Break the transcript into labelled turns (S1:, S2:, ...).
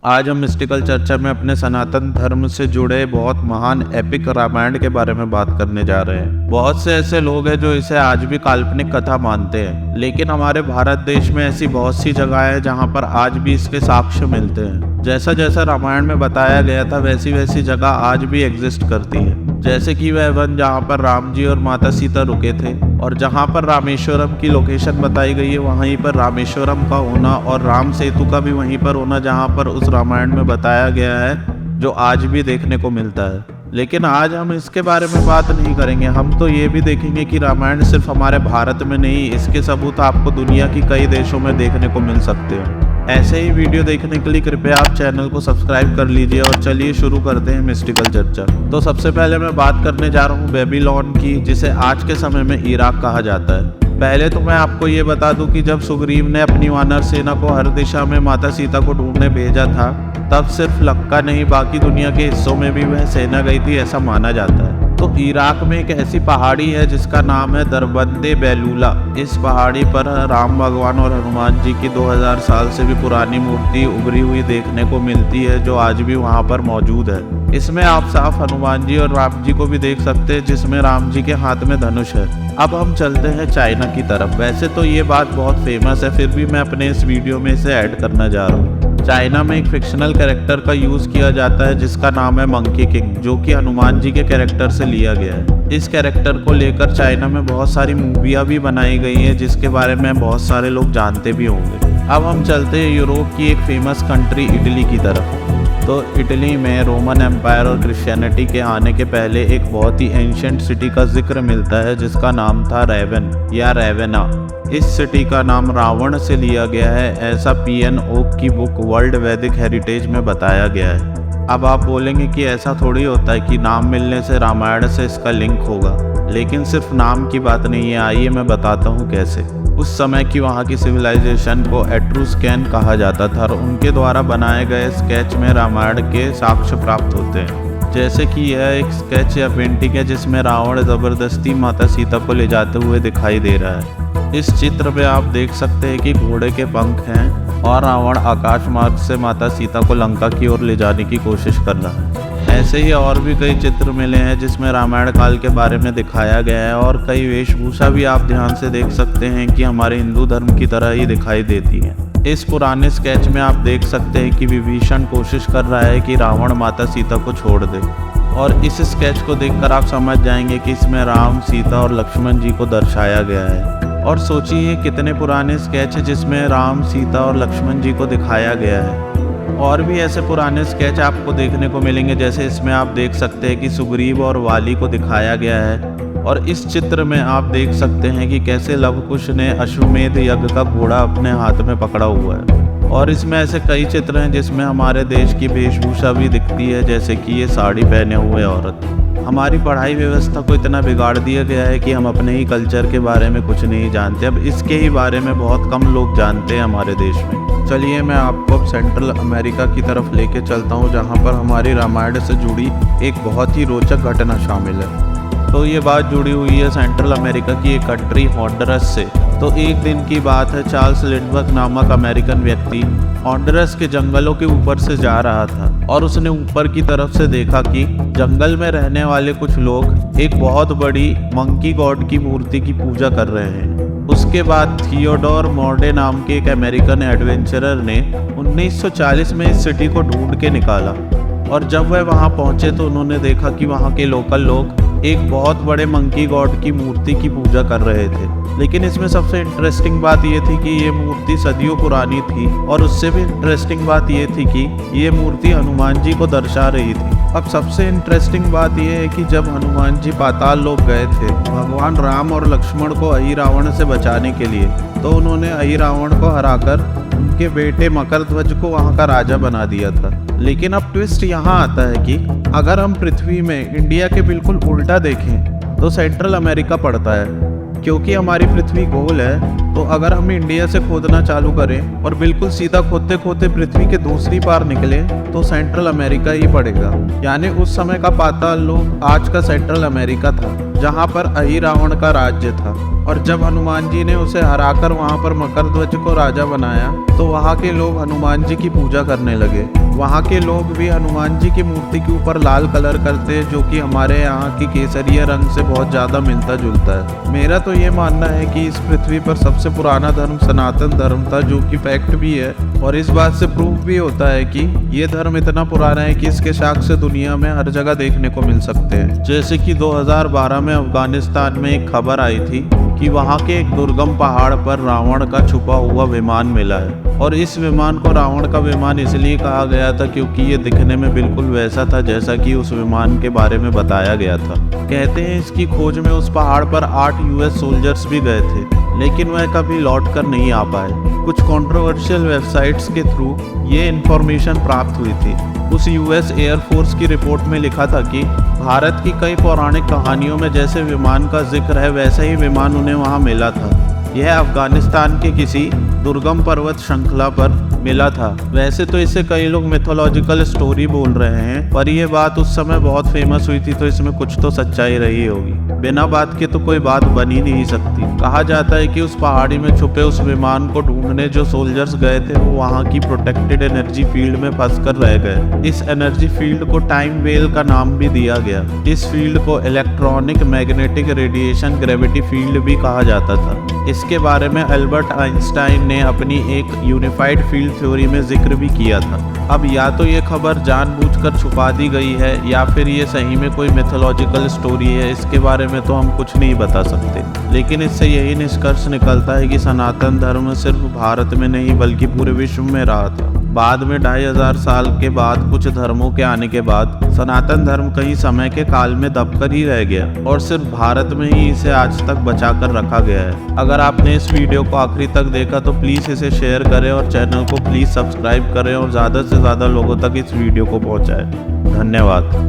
S1: आज हम मिस्टिकल चर्चा में अपने सनातन धर्म से जुड़े बहुत महान एपिक रामायण के बारे में बात करने जा रहे हैं। बहुत से ऐसे लोग हैं जो इसे आज भी काल्पनिक कथा मानते हैं, लेकिन हमारे भारत देश में ऐसी बहुत सी जगह है जहां पर आज भी इसके साक्ष्य मिलते हैं। जैसा जैसा रामायण में बताया गया था वैसी वैसी जगह आज भी एग्जिस्ट करती है। जैसे कि वह वन जहाँ पर राम जी और माता सीता रुके थे, और जहाँ पर रामेश्वरम की लोकेशन बताई गई है वहीं पर रामेश्वरम का होना, और राम सेतु का भी वहीं पर होना जहाँ पर उस रामायण में बताया गया है, जो आज भी देखने को मिलता है। लेकिन आज हम इसके बारे में बात नहीं करेंगे। हम तो ये भी देखेंगे कि रामायण सिर्फ हमारे भारत में नहीं, इसके सबूत आपको दुनिया की कई देशों में देखने को मिल सकते हैं। ऐसे ही वीडियो देखने के लिए कृपया आप चैनल को सब्सक्राइब कर लीजिए। और चलिए शुरू करते हैं मिस्टिकल चर्चा। तो सबसे पहले मैं बात करने जा रहा हूँ बेबीलोन की, जिसे आज के समय में इराक कहा जाता है। पहले तो मैं आपको ये बता दूं कि जब सुग्रीव ने अपनी वानर सेना को हर दिशा में माता सीता को ढूंढने भेजा था, तब सिर्फ लक्का नहीं बाकी दुनिया के हिस्सों में भी वह सेना गई थी, ऐसा माना जाता है। तो इराक में एक ऐसी पहाड़ी है जिसका नाम है दरबंदे बैलूला। इस पहाड़ी पर राम भगवान और हनुमान जी की 2000 साल से भी पुरानी मूर्ति उभरी हुई देखने को मिलती है, जो आज भी वहां पर मौजूद है। इसमें आप साफ हनुमान जी और राम जी को भी देख सकते हैं, जिसमें राम जी के हाथ में धनुष है। अब हम चलते हैं चाइना की तरफ। वैसे तो ये बात बहुत फेमस है, फिर भी मैं अपने इस वीडियो में इसे ऐड करना जा रहा हूँ। चाइना में एक फिक्शनल कैरेक्टर का यूज किया जाता है जिसका नाम है मंकी किंग, जो कि हनुमान जी के कैरेक्टर से लिया गया है। इस कैरेक्टर को लेकर चाइना में बहुत सारी मूवियाँ भी बनाई गई हैं, जिसके बारे में बहुत सारे लोग जानते भी होंगे। अब हम चलते हैं यूरोप की एक फेमस कंट्री इटली की तरफ। तो इटली में रोमन एम्पायर और क्रिश्चियनिटी के आने के पहले एक बहुत ही एंशिएंट सिटी का जिक्र मिलता है, जिसका नाम था रेवन या रेवेना। इस सिटी का नाम रावण से लिया गया है, ऐसा पीएन ओक की बुक वर्ल्ड वैदिक हेरिटेज में बताया गया है। अब आप बोलेंगे कि ऐसा थोड़ी होता है कि नाम मिलने से रामायण से इसका लिंक होगा, लेकिन सिर्फ नाम की बात नहीं है। आइए मैं बताता हूँ कैसे। उस समय की वहाँ की सिविलाइजेशन को एट्रुस्कैन कहा जाता था, और उनके द्वारा बनाए गए स्केच में रामायण के साक्ष्य प्राप्त होते हैं। जैसे कि यह एक स्केच या पेंटिंग है जिसमें रावण जबरदस्ती माता सीता को ले जाते हुए दिखाई दे रहा है। इस चित्र में आप देख सकते हैं कि घोड़े के पंख हैं और रावण आकाश मार्ग से माता सीता को लंका की ओर ले जाने की कोशिश कर रहा है। ऐसे ही और भी कई चित्र मिले हैं जिसमें रामायण काल के बारे में दिखाया गया है, और कई वेशभूषा भी आप ध्यान से देख सकते हैं कि हमारे हिंदू धर्म की तरह ही दिखाई देती है। इस पुराने स्केच में आप देख सकते हैं कि विभीषण कोशिश कर रहा है कि रावण माता सीता को छोड़ दे, और इस स्केच को देखकर आप समझ जाएंगे कि इसमें राम, सीता और लक्ष्मण जी को दर्शाया गया है। और सोचिए कितने पुराने स्केच है जिसमें राम, सीता और लक्ष्मण जी को दिखाया गया है। और भी ऐसे पुराने स्केच आपको देखने को मिलेंगे, जैसे इसमें आप देख सकते हैं कि सुग्रीव और वाली को दिखाया गया है। और इस चित्र में आप देख सकते हैं कि कैसे लव कुश ने अश्वमेध यज्ञ का घोड़ा अपने हाथ में पकड़ा हुआ है। और इसमें ऐसे कई चित्र हैं जिसमें हमारे देश की वेशभूषा भी दिखती है, जैसे कि ये साड़ी पहने हुए औरत। हमारी पढ़ाई व्यवस्था को इतना बिगाड़ दिया गया है कि हम अपने ही कल्चर के बारे में कुछ नहीं जानते। अब इसके ही बारे में बहुत कम लोग जानते हैं हमारे देश में। चलिए मैं आपको अब सेंट्रल अमेरिका की तरफ लेके चलता हूँ, जहाँ पर हमारी रामायण से जुड़ी एक बहुत ही रोचक घटना शामिल है। तो ये बात जुड़ी हुई है सेंट्रल अमेरिका की एक कंट्री हॉन्डुरस से। तो एक दिन की बात है, चार्ल्स लिंडबर्ग नामक अमेरिकन व्यक्ति हॉन्डुरस के जंगलों के ऊपर से जा रहा था, और उसने ऊपर की तरफ से देखा कि जंगल में रहने वाले कुछ लोग एक बहुत बड़ी मंकी गॉड की मूर्ति की पूजा कर रहे हैं। उसके बाद थियोडोर मोर्डे नाम के एक अमेरिकन एडवेंचरर ने 1940 में इस सिटी को ढूंढ के निकाला, और जब वह वहां पहुंचे तो उन्होंने देखा कि वहां के लोकल लोग एक बहुत बड़े मंकी गॉड की मूर्ति की पूजा कर रहे थे। लेकिन इसमें सबसे इंटरेस्टिंग बात ये थी कि ये मूर्ति सदियों पुरानी थी, और उससे भी इंटरेस्टिंग बात ये थी कि ये मूर्ति हनुमान जी को दर्शा रही थी। अब सबसे इंटरेस्टिंग बात यह है कि जब हनुमान जी पाताल लोक गए थे भगवान राम और लक्ष्मण को अहि रावण से बचाने के लिए, तो उन्होंने अहि रावण को हराकर उनके बेटे मकरध्वज को वहाँ का राजा बना दिया था। लेकिन अब ट्विस्ट यहाँ आता है कि अगर हम पृथ्वी में इंडिया के बिल्कुल उल्टा देखें तो सेंट्रल अमेरिका पड़ता है। क्योंकि हमारी पृथ्वी गोल है, तो अगर हम इंडिया से खोदना चालू करें और बिल्कुल सीधा खोदते खोदते पृथ्वी के दूसरी पार निकले तो सेंट्रल अमेरिका ही पड़ेगा। यानी उस समय का पाताल लोक आज का सेंट्रल अमेरिका था, जहाँ पर अहि रावण का राज्य था। और जब हनुमान जी ने उसे हराकर वहाँ पर मकरध्वज को राजा बनाया तो वहाँ के लोग हनुमान जी की पूजा करने लगे। वहाँ के लोग भी हनुमान जी की मूर्ति के ऊपर लाल कलर करते हैं, जो कि हमारे यहाँ की केसरिया रंग से बहुत ज़्यादा मिलता जुलता है। मेरा तो ये मानना है कि इस पृथ्वी पर सबसे पुराना धर्म सनातन धर्म था, जो कि फैक्ट भी है और इस बात से प्रूफ भी होता है कि ये धर्म इतना पुराना है कि इसके साक्ष्य दुनिया में हर जगह देखने को मिल सकते हैं। जैसे कि 2012 में अफगानिस्तान में एक खबर आई थी कि वहाँ के एक दुर्गम पहाड़ पर रावण का छुपा हुआ विमान मिला है और इस विमान को रावण का विमान इसलिए कहा गया था क्योंकि ये दिखने में बिल्कुल वैसा था जैसा कि उस विमान के बारे में बताया गया था। कहते हैं इसकी खोज में उस पहाड़ पर 8 यूएस सोल्जर्स भी गए थे, लेकिन वह कभी लौट कर नहीं आ पाए। कुछ कंट्रोवर्शियल वेबसाइट्स के थ्रू ये इन्फॉर्मेशन प्राप्त हुई थी। उस यूएस एयरफोर्स की रिपोर्ट में लिखा था कि भारत की कई पौराणिक कहानियों में जैसे विमान का जिक्र है वैसा ही विमान उन्हें वहां मिला था। यह अफगानिस्तान के किसी दुर्गम पर्वत श्रृंखला पर मिला था। वैसे तो इसे कई लोग मिथोलॉजिकल स्टोरी बोल रहे हैं, पर यह बात उस समय बहुत फेमस हुई थी तो इसमें कुछ तो सच्चाई रही होगी। बिना बात के तो कोई बात बन ही नहीं सकती। कहा जाता है कि उस पहाड़ी में छुपे उस विमान को ढूंढने जो सोल्जर्स गए थे वो वहाँ की प्रोटेक्टेड एनर्जी फील्ड में फंस कर रह गए। इस एनर्जी फील्ड को टाइम वेल का नाम भी दिया गया। इस फील्ड को electronic magnetic radiation gravity field भी कहा जाता था। इसके बारे में अल्बर्ट आइंस्टाइन ने अपनी एक यूनिफाइड फील्ड थ्योरी में जिक्र भी किया था। अब या तो ये खबर जानबूझकर छुपा दी गई है या फिर ये सही में कोई मिथोलॉजिकल स्टोरी है, इसके बारे में तो हम कुछ नहीं बता सकते। लेकिन इससे यही निष्कर्ष निकलता है कि सनातन धर्म सिर्फ भारत में नहीं बल्कि पूरे विश्व में रहा था। बाद में 2500 साल के बाद कुछ धर्मों के आने के बाद सनातन धर्म कई समय के काल में दबकर ही रह गया और सिर्फ भारत में ही इसे आज तक बचा कर रखा गया है। अगर आपने इस वीडियो को आखिरी तक देखा तो प्लीज़ इसे शेयर करें और चैनल को प्लीज़ सब्सक्राइब करें और ज़्यादा से ज़्यादा लोगों तक इस वीडियो को पहुँचाएं। धन्यवाद।